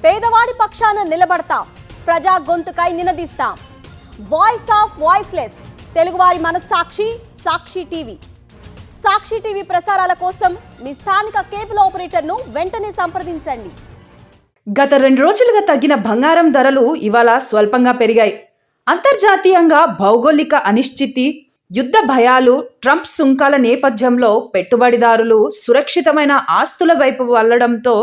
పేదవాడి పక్షాన నిలబడతాం, ప్రజా గొంతుకై నినదిస్తాం. వాయిస్ ఆఫ్ వాయిస్లెస్, తెలుగువారి మనస్సాక్షి సాక్షి టీవీ. సాక్షి టీవీ ప్రసారాల కోసం మీ స్థానిక కేబుల్ ఆపరేటర్ను వెంటనే సంప్రదించండి. గత 2 రోజులుగా తగ్గిన బంగారం ధరలు ఇవాళ స్వల్పంగా పెరిగాయి. అంతర్జాతీయంగా భౌగోళిక అనిశ్చితి, యుద్ధ భయాలు, ట్రంప్ సుంకాల నేపథ్యంలో పెట్టుబడిదారులు సురక్షితమైన ఆస్తుల వైపు వెళ్లడంతో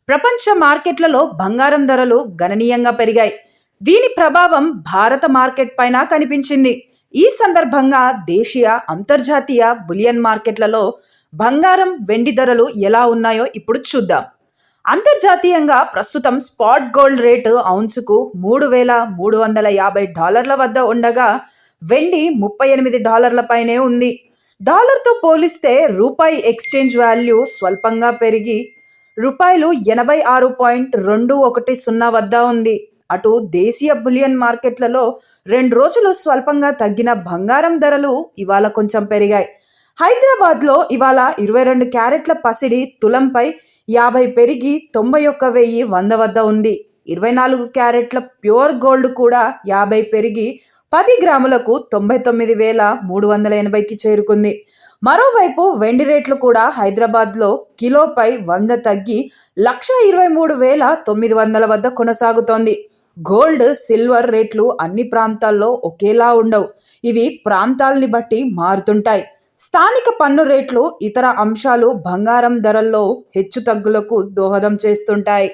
ప్రపంచ మార్కెట్లలో బంగారం ధరలు గణనీయంగా పెరిగాయి. దీని ప్రభావం భారత మార్కెట్ పైన కనిపించింది. ఈ సందర్భంగా దేశీయ, అంతర్జాతీయ బులియన్ మార్కెట్లలో బంగారం, వెండి ధరలు ఎలా ఉన్నాయో ఇప్పుడు చూద్దాం. అంతర్జాతీయంగా ప్రస్తుతం స్పాట్ గోల్డ్ రేటు ఔన్సుకు $3,350 వద్ద ఉండగా వెండి $38 పైనే ఉంది. డాలర్తో పోలిస్తే రూపాయి ఎక్స్చేంజ్ వాల్యూ స్వల్పంగా పెరిగి ₹86.210 వద్ద ఉంది. అటు దేశీయ బులియన్ మార్కెట్లలో 2 రోజులు స్వల్పంగా తగ్గిన బంగారం ధరలు ఇవాళ కొంచెం పెరిగాయి. హైదరాబాద్లో ఇవాళ 22 క్యారెట్ల పసిడి తులంపై 50 పెరిగి 91,100 వద్ద ఉంది. 24 క్యారెట్ల ప్యూర్ గోల్డ్ కూడా 50 పెరిగి 10 గ్రాములకు 99,380కి చేరుకుంది. మరోవైపు వెండి రేట్లు కూడా హైదరాబాద్లో కిలోపై 100 తగ్గి 1,23,900 వద్ద కొనసాగుతోంది. గోల్డ్, సిల్వర్ రేట్లు అన్ని ప్రాంతాల్లో ఒకేలా ఉండవు. ఇవి ప్రాంతాలని బట్టి మారుతుంటాయి. స్థానిక పన్ను రేట్లు, ఇతర అంశాలు బంగారం ధరల్లో హెచ్చుతగ్గులకు దోహదం చేస్తుంటాయి.